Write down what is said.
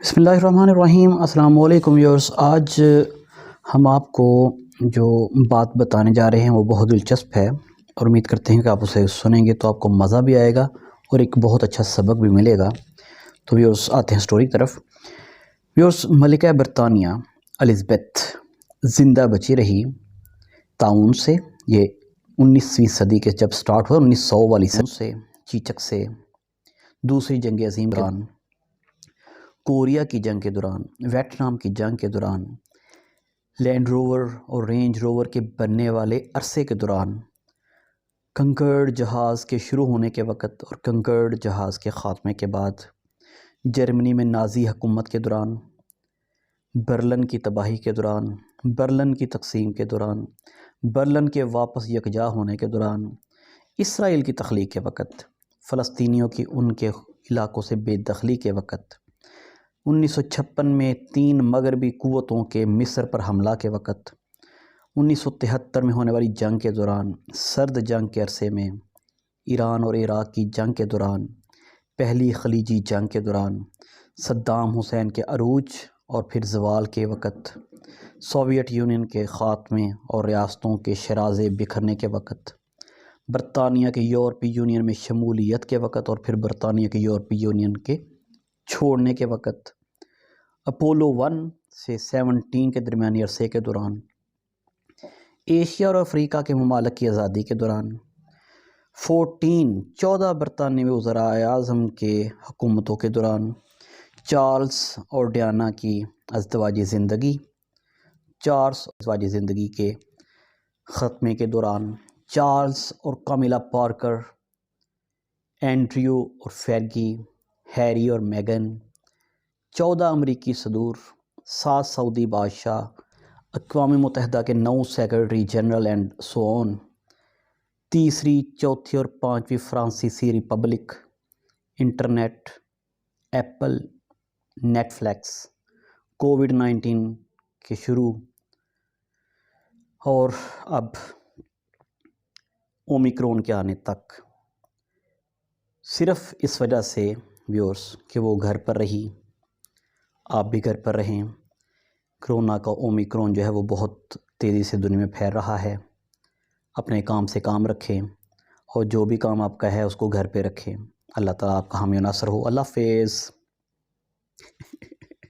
بسم اللہ الرحمن الرحیم۔ السلام علیکم ویورز۔ آج ہم آپ کو جو بات بتانے جا رہے ہیں وہ بہت دلچسپ ہے اور امید کرتے ہیں کہ آپ اسے سنیں گے تو آپ کو مزہ بھی آئے گا اور ایک بہت اچھا سبق بھی ملے گا۔ تو ویورز آتے ہیں سٹوری کی طرف۔ ویورز، ملکہ برطانیہ الزبیتھ زندہ بچی رہی طاعون سے۔ یہ 19ویں صدی کے جب سٹارٹ ہوا، 1900 والی صدی سے، چیچک سے، دوسری جنگ عظیم کے دوران، کوریا کی جنگ کے دوران، ویتنام کی جنگ کے دوران، لینڈ روور اور رینج روور کے بننے والے عرصے کے دوران، کنکرڈ جہاز کے شروع ہونے کے وقت اور کنکرڈ جہاز کے خاتمے کے بعد، جرمنی میں نازی حکومت کے دوران، برلن کی تباہی کے دوران، برلن کی تقسیم کے دوران، برلن کے واپس یکجا ہونے کے دوران، اسرائیل کی تخلیق کے وقت، فلسطینیوں کی ان کے علاقوں سے بے دخلی کے وقت، 1956 میں 3 مغربی قوتوں کے مصر پر حملہ کے وقت، 1973 میں ہونے والی جنگ کے دوران، سرد جنگ کے عرصے میں، ایران اور عراق کی جنگ کے دوران، پہلی خلیجی جنگ کے دوران، صدام حسین کے عروج اور پھر زوال کے وقت، سوویت یونین کے خاتمے اور ریاستوں کے شرازے بکھرنے کے وقت، برطانیہ کے یورپی یونین میں شمولیت کے وقت اور پھر برطانیہ کے یورپی یونین کے چھوڑنے کے وقت، اپولو 1 سے 17 کے درمیانی عرصے کے دوران، ایشیا اور افریقہ کے ممالک کی آزادی کے دوران، 14 برطانوی وزرائے اعظم کے حکومتوں کے دوران، چارلز اور ڈیانا کی ازدواجی زندگی، چارلز ازدواجی زندگی کے خاتمے کے دوران، چارلز اور کامیلا پارکر، اینڈریو اور فیرگی، ہیری اور میگن، 14 امریکی صدور، 7 سعودی بادشاہ، اقوام متحدہ کے 9 secretary general and so on, تیسری، چوتھی اور 5ویں فرانسیسی republic, internet, Apple, Netflix, کووڈ-19 کے شروع، اور اب اومیکرون کے آنے تک، صرف اس وجہ سے ویورز کہ وہ گھر پر رہی، آپ بھی گھر پر رہیں۔ کرونا کا اومیکرون جو ہے وہ بہت تیزی سے دنیا میں پھیل رہا ہے۔ اپنے کام سے کام رکھیں اور جو بھی کام آپ کا ہے اس کو گھر پہ رکھیں۔ اللہ تعالیٰ آپ کا حامی و ناصر ہو۔ اللہ حافظ۔